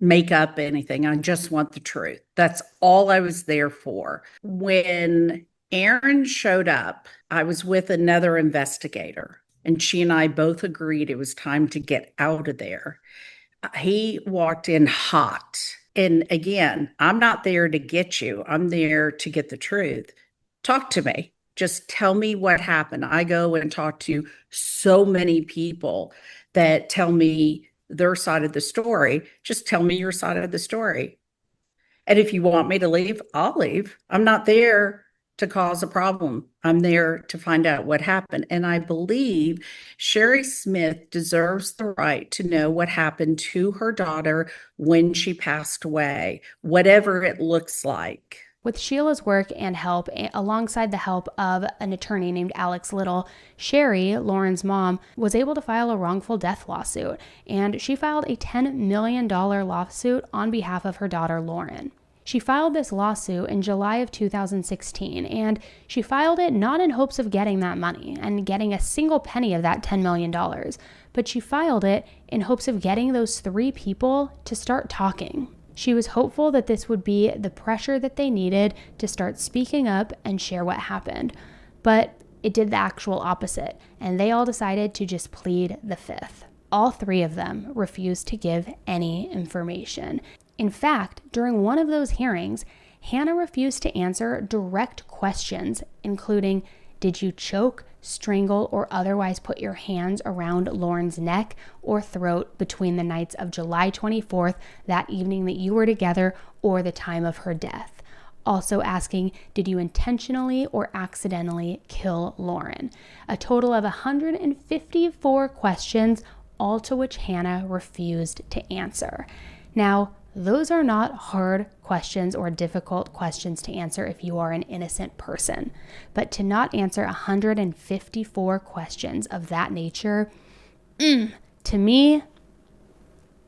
make up anything. I just want the truth. That's all I was there for. When Aaron showed up, I was with another investigator, and she and I both agreed it was time to get out of there. He walked in hot. And again, I'm not there to get you. I'm there to get the truth. Talk to me. Just tell me what happened. I go and talk to so many people that tell me their side of the story. Just tell me your side of the story. And if you want me to leave, I'll leave. I'm not there to cause a problem. I'm there to find out what happened. And I believe Sherry Smith deserves the right to know what happened to her daughter when she passed away, whatever it looks like. With Sheila's work and help, alongside the help of an attorney named Alex Little, Sherry, Lauren's mom, was able to file a wrongful death lawsuit, and she filed a $10 million lawsuit on behalf of her daughter, Lauren. She filed this lawsuit in July of 2016, and she filed it not in hopes of getting that money and getting a single penny of that $10 million, but she filed it in hopes of getting those 3 people to start talking. She was hopeful that this would be the pressure that they needed to start speaking up and share what happened. But it did the actual opposite, and they all decided to just plead the fifth. All 3 of them refused to give any information. In fact, during one of those hearings, Hannah refused to answer direct questions, including, did you choke, strangle, or otherwise put your hands around Lauren's neck or throat between the nights of July 24th, that evening that you were together, or the time of her death? Also asking, did you intentionally or accidentally kill Lauren? A total of 154 questions, all to which Hannah refused to answer. Now, those are not hard questions or difficult questions to answer if you are an innocent person. But to not answer 154 questions of that nature, to me,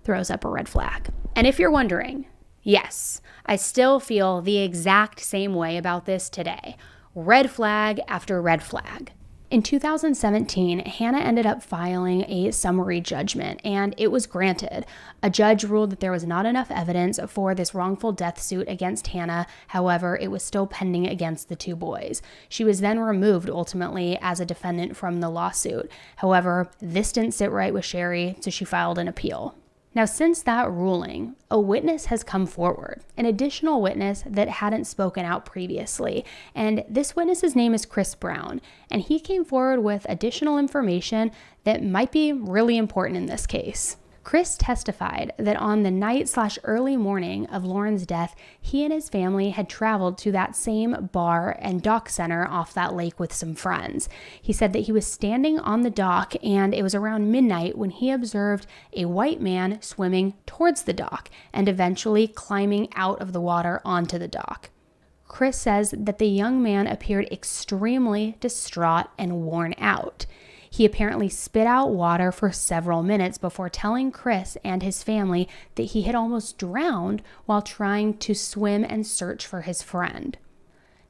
throws up a red flag. And if you're wondering, yes, I still feel the exact same way about this today. Red flag after red flag. In 2017, Hannah ended up filing a summary judgment, and it was granted. A judge ruled that there was not enough evidence for this wrongful death suit against Hannah. However, it was still pending against the 2 boys. She was then removed ultimately as a defendant from the lawsuit. However, this didn't sit right with Sherry, so she filed an appeal. Now, since that ruling, a witness has come forward, an additional witness that hadn't spoken out previously, and this witness's name is Chris Brown, and he came forward with additional information that might be really important in this case. Chris testified that on the night/early morning of Lauren's death, he and his family had traveled to that same bar and dock center off that lake with some friends. He said that he was standing on the dock, and it was around midnight when he observed a white man swimming towards the dock and eventually climbing out of the water onto the dock. Chris says that the young man appeared extremely distraught and worn out. He apparently spit out water for several minutes before telling Chris and his family that he had almost drowned while trying to swim and search for his friend.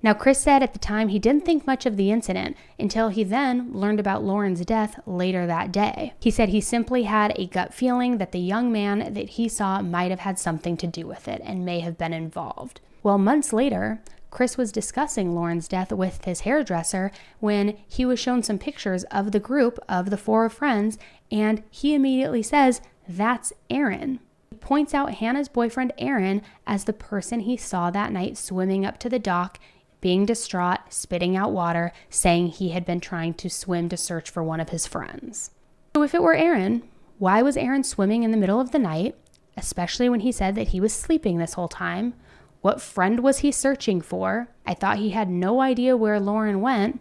Now, Chris said at the time he didn't think much of the incident until he then learned about Lauren's death later that day. He said he simply had a gut feeling that the young man that he saw might have had something to do with it and may have been involved. Well, months later, Chris was discussing Lauren's death with his hairdresser when he was shown some pictures of the group of the 4 friends, and he immediately says, that's Aaron. He points out Hannah's boyfriend Aaron as the person he saw that night swimming up to the dock, being distraught, spitting out water, saying he had been trying to swim to search for one of his friends. So if it were Aaron, why was Aaron swimming in the middle of the night, especially when he said that he was sleeping this whole time? What friend was he searching for? I thought he had no idea where Lauren went.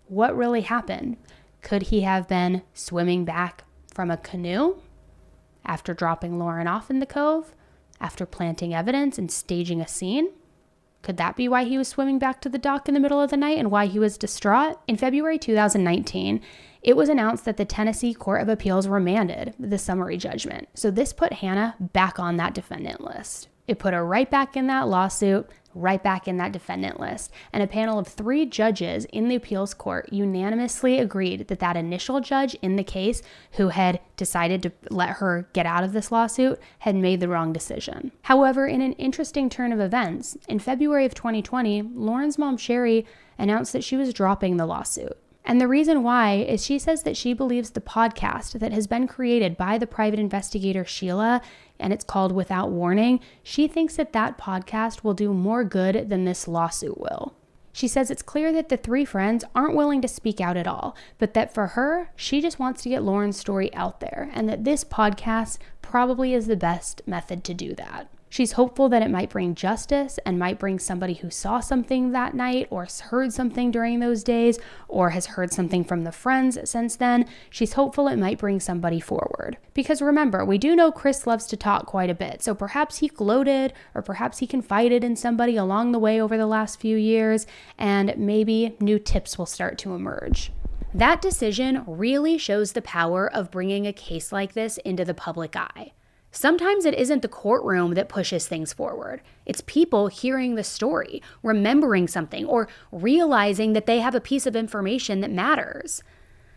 What really happened? Could he have been swimming back from a canoe after dropping Lauren off in the cove, after planting evidence and staging a scene? Could that be why he was swimming back to the dock in the middle of the night and why he was distraught? In February 2019, it was announced that the Tennessee Court of Appeals remanded the summary judgment. So this put Hannah back on that defendant list. It put her right back in that lawsuit, right back in that defendant list. And a panel of 3 judges in the appeals court unanimously agreed that that initial judge in the case who had decided to let her get out of this lawsuit had made the wrong decision. However, in an interesting turn of events, in February of 2020, Lauren's mom, Sherry, announced that she was dropping the lawsuit. And the reason why is she says that she believes the podcast that has been created by the private investigator Sheila, and it's called Without Warning, she thinks that that podcast will do more good than this lawsuit will. She says it's clear that the 3 friends aren't willing to speak out at all, but that for her, she just wants to get Lauren's story out there, and that this podcast probably is the best method to do that. She's hopeful that it might bring justice and might bring somebody who saw something that night or heard something during those days or has heard something from the friends since then. She's hopeful it might bring somebody forward. Because remember, we do know Chris loves to talk quite a bit, so perhaps he gloated or perhaps he confided in somebody along the way over the last few years, and maybe new tips will start to emerge. That decision really shows the power of bringing a case like this into the public eye. Sometimes it isn't the courtroom that pushes things forward. It's people hearing the story, remembering something, or realizing that they have a piece of information that matters.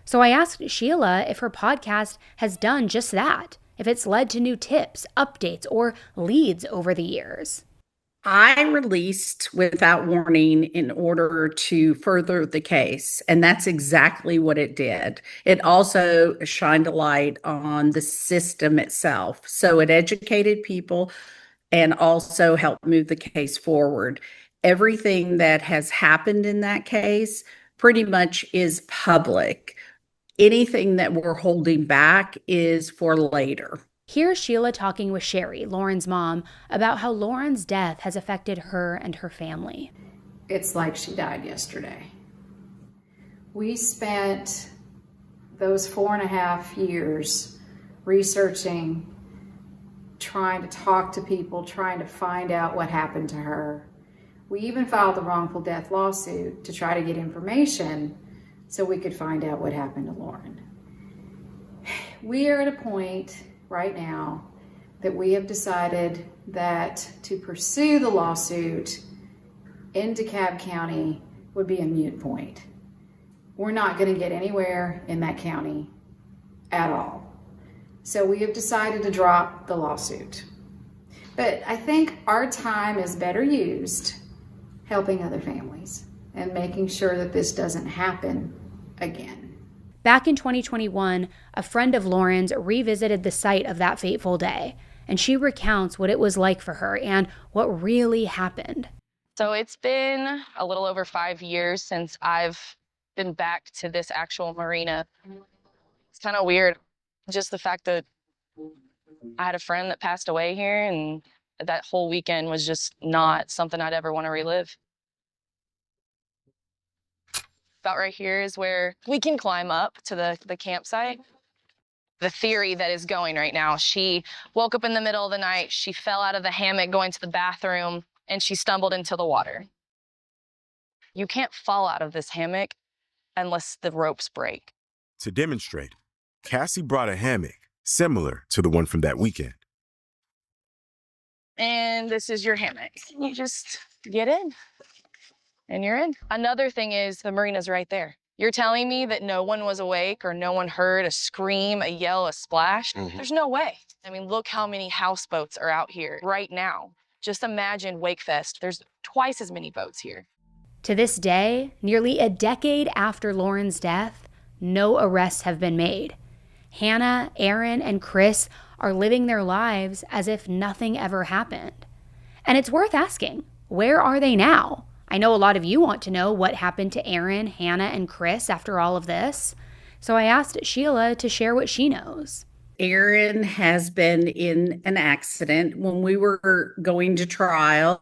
So I asked Sheila if her podcast has done just that, if it's led to new tips, updates, or leads over the years. I released Without Warning in order to further the case, and that's exactly what it did. It also shined a light on the system itself. So it educated people and also helped move the case forward. Everything that has happened in that case pretty much is public. Anything that we're holding back is for later. Here's Sheila talking with Sherry, Lauren's mom, about how Lauren's death has affected her and her family. It's like she died yesterday. We spent those 4.5 years researching, trying to talk to people, trying to find out what happened to her. We even filed a wrongful death lawsuit to try to get information so we could find out what happened to Lauren. We are at a point right now that we have decided that to pursue the lawsuit in DeKalb County would be a moot point. We're not going to get anywhere in that county at all. So we have decided to drop the lawsuit. But I think our time is better used helping other families and making sure that this doesn't happen again. Back in 2021, a friend of Lauren's revisited the site of that fateful day, and she recounts what it was like for her and what really happened. So it's been a little over 5 years since I've been back to this actual marina. It's kind of weird, just the fact that I had a friend that passed away here, and that whole weekend was just not something I'd ever want to relive. About right here is where we can climb up to the campsite. The theory that is going right now, she woke up in the middle of the night, she fell out of the hammock going to the bathroom, and she stumbled into the water. You can't fall out of this hammock unless the ropes break. To demonstrate, Cassie brought a hammock similar to the one from that weekend. And this is your hammock. You just get in. And you're in. Another thing is the marina's right there. You're telling me that no one was awake or no one heard a scream, a yell, a splash? Mm-hmm. There's no way. I mean, look how many houseboats are out here right now. Just imagine WakeFest. There's twice as many boats here. To this day, nearly a decade after Lauren's death, no arrests have been made. Hannah, Aaron, and Chris are living their lives as if nothing ever happened. And it's worth asking, where are they now? I know a lot of you want to know what happened to Aaron, Hannah, and Chris after all of this. So I asked Sheila to share what she knows. Aaron has been in an accident. When we were going to trial,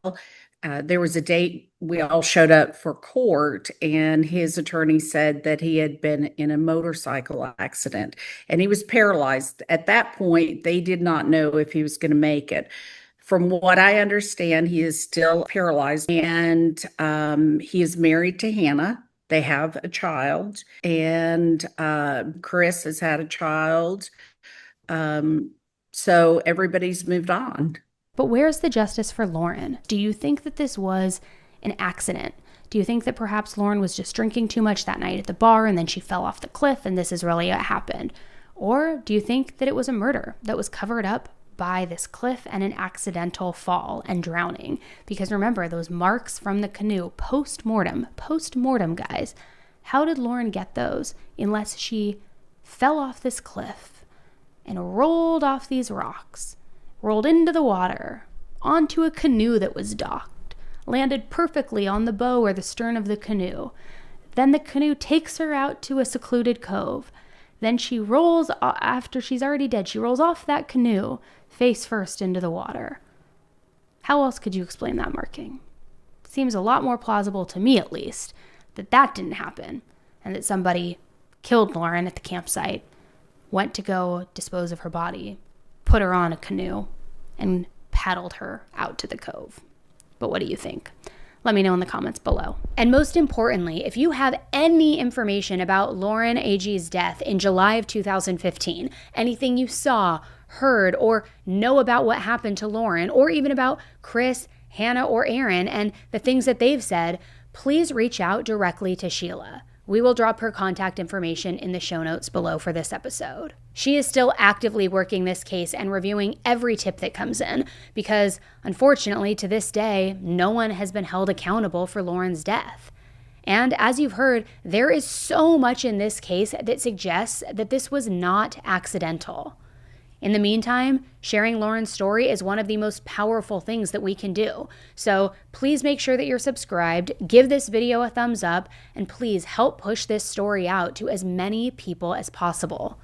there was a date we all showed up for court, and his attorney said that he had been in a motorcycle accident and he was paralyzed. At that point, they did not know if he was going to make it. From what I understand, he is still paralyzed, and he is married to Hannah. They have a child, and Chris has had a child. So everybody's moved on. But where's the justice for Lauren? Do you think that this was an accident? Do you think that perhaps Lauren was just drinking too much that night at the bar and then she fell off the cliff and this is really what happened? Or do you think that it was a murder that was covered up by this cliff and an accidental fall and drowning? Because remember, those marks from the canoe, post-mortem, guys, how did Lauren get those unless she fell off this cliff and rolled off these rocks, rolled into the water, onto a canoe that was docked, landed perfectly on the bow or the stern of the canoe. Then the canoe takes her out to a secluded cove. Then she rolls, after she's already dead, she rolls off that canoe face first into the water. How else could you explain that marking? Seems a lot more plausible to me, at least, that that didn't happen and that somebody killed Lauren at the campsite, went to go dispose of her body, put her on a canoe, and paddled her out to the cove. But what do you think? Let me know in the comments below. And most importantly, if you have any information about Lauren Agee's death in July of 2015, anything you saw, heard, or know about what happened to Lauren, or even about Chris, Hannah, or Aaron, and the things that they've said, please reach out directly to Sheila. We will drop her contact information in the show notes below for this episode. She is still actively working this case and reviewing every tip that comes in because, unfortunately, to this day, no one has been held accountable for Lauren's death. And as you've heard, there is so much in this case that suggests that this was not accidental. In the meantime, sharing Lauren's story is one of the most powerful things that we can do. So please make sure that you're subscribed, give this video a thumbs up, and please help push this story out to as many people as possible.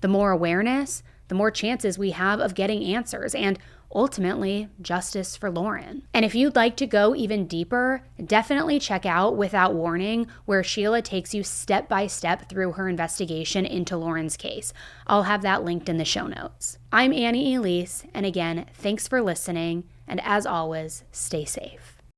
The more awareness, the more chances we have of getting answers and ultimately justice for Lauren. And if you'd like to go even deeper, definitely check out Without Warning, where Sheila takes you step by step through her investigation into Lauren's case. I'll have that linked in the show notes. I'm Annie Elise, and again, thanks for listening, and as always, stay safe.